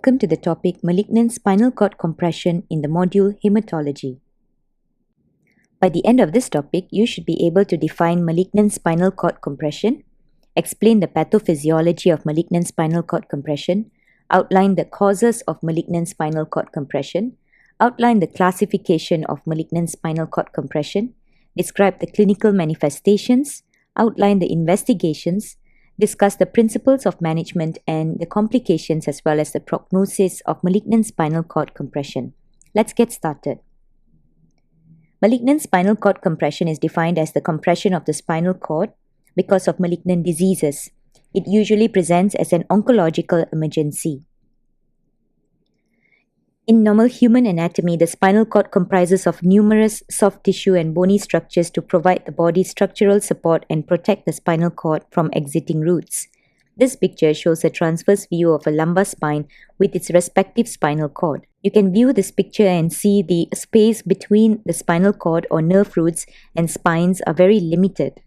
Welcome to the topic Malignant Spinal Cord Compression in the module Haematology. By the end of this topic, you should be able to define malignant spinal cord compression, explain the pathophysiology of malignant spinal cord compression, outline the causes of malignant spinal cord compression, outline the classification of malignant spinal cord compression, describe the clinical manifestations, outline the investigations, discuss the principles of management and the complications as well as the prognosis of malignant spinal cord compression. Let's get started. Malignant spinal cord compression is defined as the compression of the spinal cord because of malignant diseases. It usually presents as an oncological emergency. In normal human anatomy, the spinal cord comprises of numerous soft tissue and bony structures to provide the body structural support and protect the spinal cord from exiting roots. This picture shows a transverse view of a lumbar spine with its respective spinal cord. You can view this picture and see the space between the spinal cord or nerve roots and spines are very limited.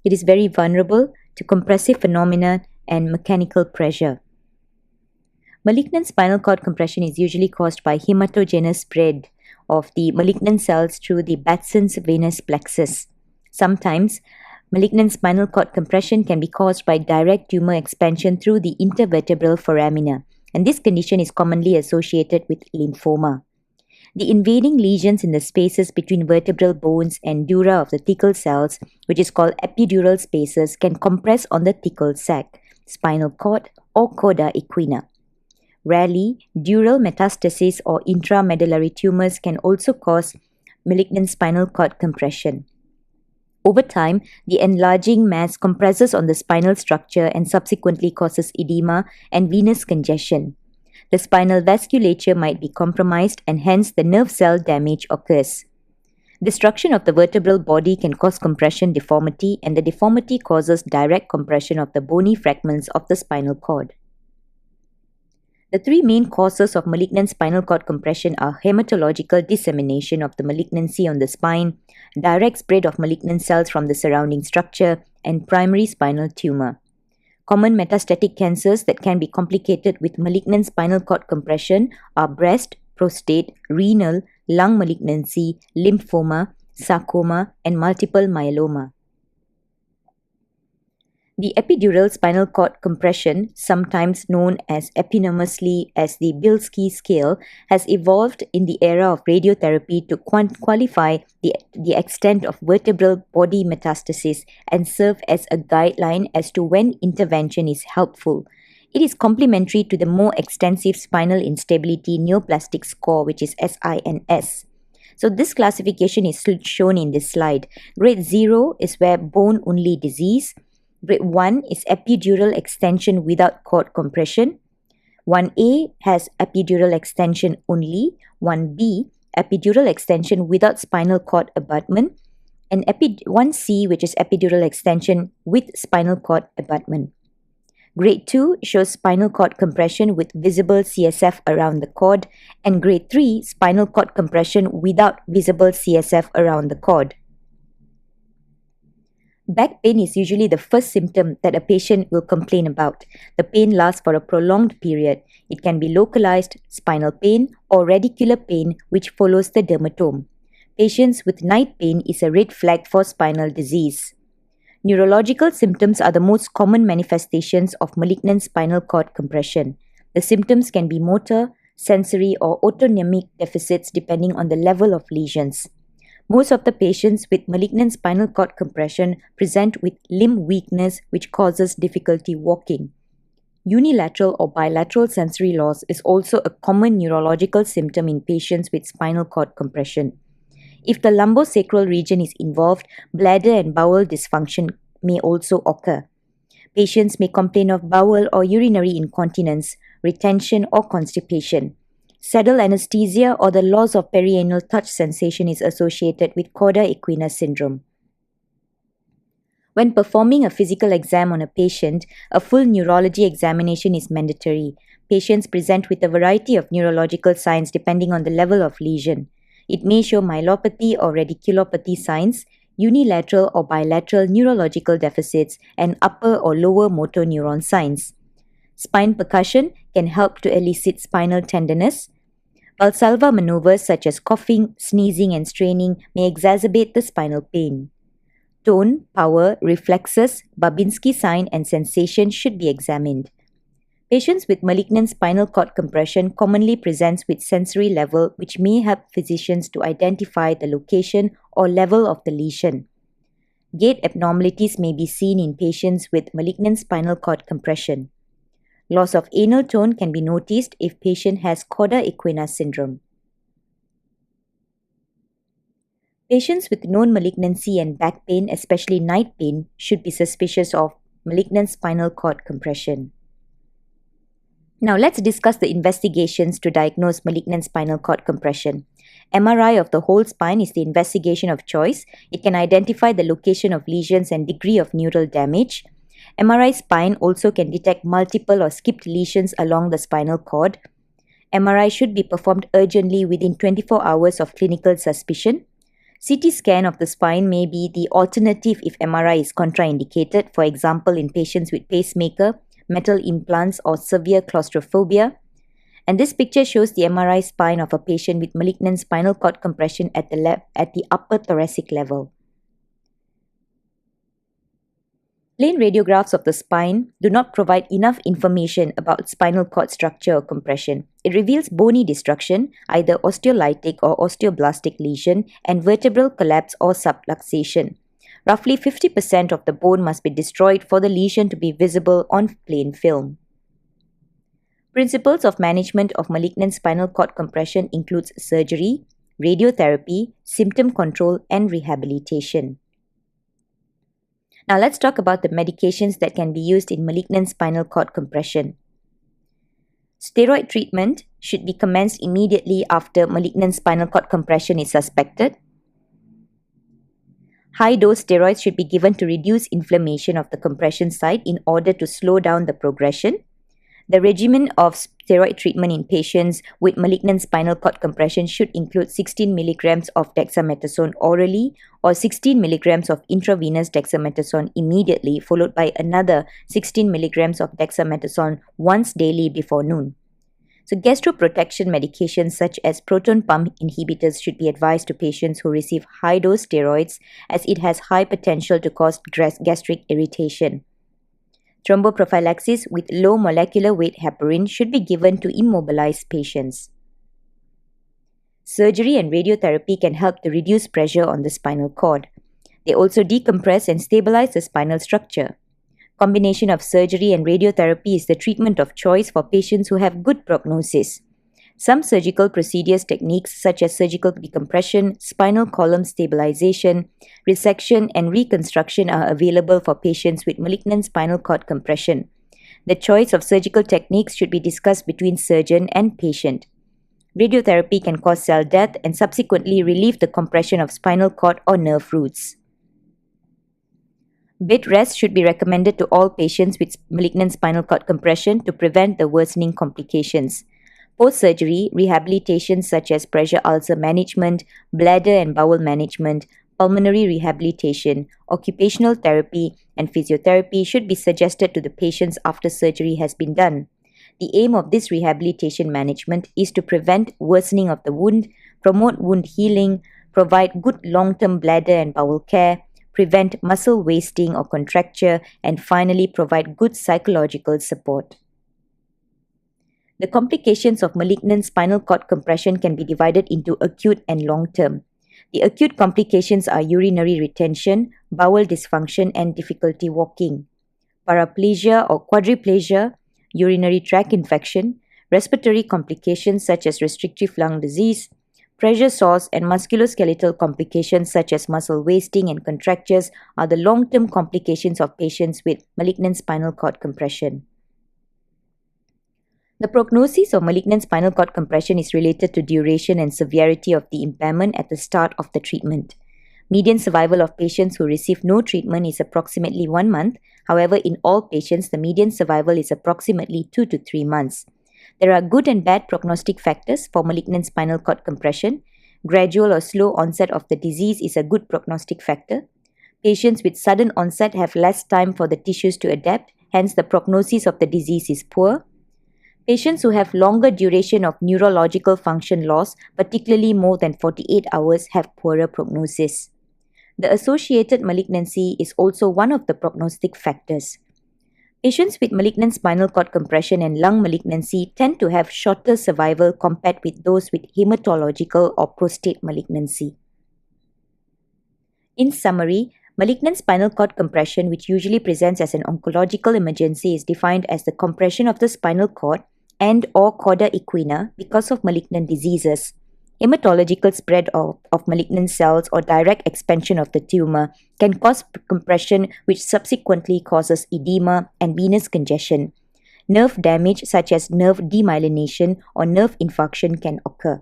It is very vulnerable to compressive phenomena and mechanical pressure. Malignant spinal cord compression is usually caused by hematogenous spread of the malignant cells through the Batson's venous plexus. Sometimes, malignant spinal cord compression can be caused by direct tumor expansion through the intervertebral foramina, and this condition is commonly associated with lymphoma. The invading lesions in the spaces between vertebral bones and dura of the thecal cells, which is called epidural spaces, can compress on the thecal sac, spinal cord, or cauda equina. Rarely, dural metastases or intramedullary tumors can also cause malignant spinal cord compression. Over time, the enlarging mass compresses on the spinal structure and subsequently causes edema and venous congestion. The spinal vasculature might be compromised and hence the nerve cell damage occurs. Destruction of the vertebral body can cause compression deformity, and the deformity causes direct compression of the bony fragments of the spinal cord. The three main causes of malignant spinal cord compression are hematological dissemination of the malignancy on the spine, direct spread of malignant cells from the surrounding structure, and primary spinal tumor. Common metastatic cancers that can be complicated with malignant spinal cord compression are breast, prostate, renal, lung malignancy, lymphoma, sarcoma, and multiple myeloma. The epidural spinal cord compression, sometimes known as eponymously as the Bilski scale, has evolved in the era of radiotherapy to qualify the extent of vertebral body metastasis and serve as a guideline as to when intervention is helpful. It is complementary to the more extensive spinal instability neoplastic score, which is SINS. So this classification is shown in this slide. Grade 0 is where bone-only disease. Grade 1 is epidural extension without cord compression. 1A has epidural extension only. 1B, epidural extension without spinal cord abutment. And 1C, which is epidural extension with spinal cord abutment. Grade 2 shows spinal cord compression with visible CSF around the cord. And Grade 3, spinal cord compression without visible CSF around the cord. Back pain is usually the first symptom that a patient will complain about. The pain lasts for a prolonged period. It can be localized, spinal pain, or radicular pain which follows the dermatome. Patients with night pain is a red flag for spinal disease. Neurological symptoms are the most common manifestations of malignant spinal cord compression. The symptoms can be motor, sensory, or autonomic deficits depending on the level of lesions. Most of the patients with malignant spinal cord compression present with limb weakness which causes difficulty walking. Unilateral or bilateral sensory loss is also a common neurological symptom in patients with spinal cord compression. If the lumbosacral region is involved, bladder and bowel dysfunction may also occur. Patients may complain of bowel or urinary incontinence, retention or constipation. Saddle anesthesia or the loss of perianal touch sensation is associated with cauda equina syndrome. When performing a physical exam on a patient, a full neurology examination is mandatory. Patients present with a variety of neurological signs depending on the level of lesion. It may show myelopathy or radiculopathy signs, unilateral or bilateral neurological deficits, and upper or lower motor neuron signs. Spine percussion can help to elicit spinal tenderness. Valsalva maneuvers such as coughing, sneezing, and straining may exacerbate the spinal pain. Tone, power, reflexes, Babinski sign, and sensation should be examined. Patients with malignant spinal cord compression commonly presents with sensory level, which may help physicians to identify the location or level of the lesion. Gait abnormalities may be seen in patients with malignant spinal cord compression. Loss of anal tone can be noticed if patient has cauda equina syndrome. Patients with known malignancy and back pain, especially night pain, should be suspicious of malignant spinal cord compression. Now let's discuss the investigations to diagnose malignant spinal cord compression. MRI of the whole spine is the investigation of choice. It can identify the location of lesions and degree of neural damage. MRI spine also can detect multiple or skipped lesions along the spinal cord. MRI should be performed urgently within 24 hours of clinical suspicion. CT scan of the spine may be the alternative if MRI is contraindicated, for example in patients with pacemaker, metal implants, or severe claustrophobia. And this picture shows the MRI spine of a patient with malignant spinal cord compression at the upper thoracic level. Plain radiographs of the spine do not provide enough information about spinal cord structure or compression. It reveals bony destruction, either osteolytic or osteoblastic lesion, and vertebral collapse or subluxation. Roughly 50% of the bone must be destroyed for the lesion to be visible on plain film. Principles of management of malignant spinal cord compression includes surgery, radiotherapy, symptom control, and rehabilitation. Now let's talk about the medications that can be used in malignant spinal cord compression. Steroid treatment should be commenced immediately after malignant spinal cord compression is suspected. High-dose steroids should be given to reduce inflammation of the compression site in order to slow down the progression. The regimen of steroid treatment in patients with malignant spinal cord compression should include 16 mg of dexamethasone orally or 16 mg of intravenous dexamethasone immediately, followed by another 16 mg of dexamethasone once daily before noon. So gastroprotection medications such as proton pump inhibitors should be advised to patients who receive high-dose steroids, as it has high potential to cause gastric irritation. Thromboprophylaxis with low molecular weight heparin should be given to immobilized patients. Surgery and radiotherapy can help to reduce pressure on the spinal cord. They also decompress and stabilize the spinal structure. Combination of surgery and radiotherapy is the treatment of choice for patients who have good prognosis. Some surgical procedures techniques such as surgical decompression, spinal column stabilization, resection, and reconstruction are available for patients with malignant spinal cord compression. The choice of surgical techniques should be discussed between surgeon and patient. Radiotherapy can cause cell death and subsequently relieve the compression of spinal cord or nerve roots. Bed rest should be recommended to all patients with malignant spinal cord compression to prevent the worsening complications. Post-surgery, rehabilitation such as pressure ulcer management, bladder and bowel management, pulmonary rehabilitation, occupational therapy, and physiotherapy should be suggested to the patients after surgery has been done. The aim of this rehabilitation management is to prevent worsening of the wound, promote wound healing, provide good long-term bladder and bowel care, prevent muscle wasting or contracture, and finally provide good psychological support. The complications of malignant spinal cord compression can be divided into acute and long-term. The acute complications are urinary retention, bowel dysfunction, and difficulty walking. Paraplegia or quadriplegia, urinary tract infection, respiratory complications such as restrictive lung disease, pressure sores, and musculoskeletal complications such as muscle wasting and contractures are the long-term complications of patients with malignant spinal cord compression. The prognosis of malignant spinal cord compression is related to duration and severity of the impairment at the start of the treatment. Median survival of patients who receive no treatment is approximately 1 month. However, in all patients, the median survival is approximately 2 to 3 months. There are good and bad prognostic factors for malignant spinal cord compression. Gradual or slow onset of the disease is a good prognostic factor. Patients with sudden onset have less time for the tissues to adapt, hence the prognosis of the disease is poor. Patients who have longer duration of neurological function loss, particularly more than 48 hours, have poorer prognosis. The associated malignancy is also one of the prognostic factors. Patients with malignant spinal cord compression and lung malignancy tend to have shorter survival compared with those with hematological or prostate malignancy. In summary, malignant spinal cord compression, which usually presents as an oncological emergency, is defined as the compression of the spinal cord and/or cauda equina because of malignant diseases, hematological spread of malignant cells, or direct expansion of the tumor can cause compression, which subsequently causes edema and venous congestion. Nerve damage such as nerve demyelination or nerve infarction can occur.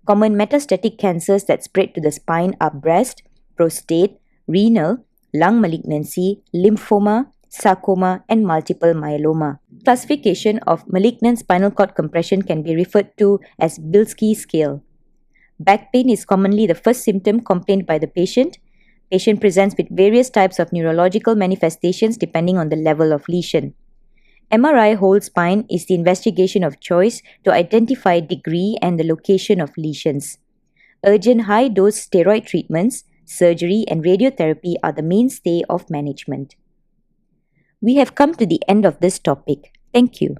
Common metastatic cancers that spread to the spine are breast, prostate, renal, lung malignancy, lymphoma, sarcoma, and multiple myeloma. Classification of malignant spinal cord compression can be referred to as Bilski scale. Back pain is commonly the first symptom complained by the patient. Patient presents with various types of neurological manifestations depending on the level of lesion. MRI whole spine is the investigation of choice to identify degree and the location of lesions. Urgent high-dose steroid treatments, surgery, and radiotherapy are the mainstay of management. We have come to the end of this topic. Thank you.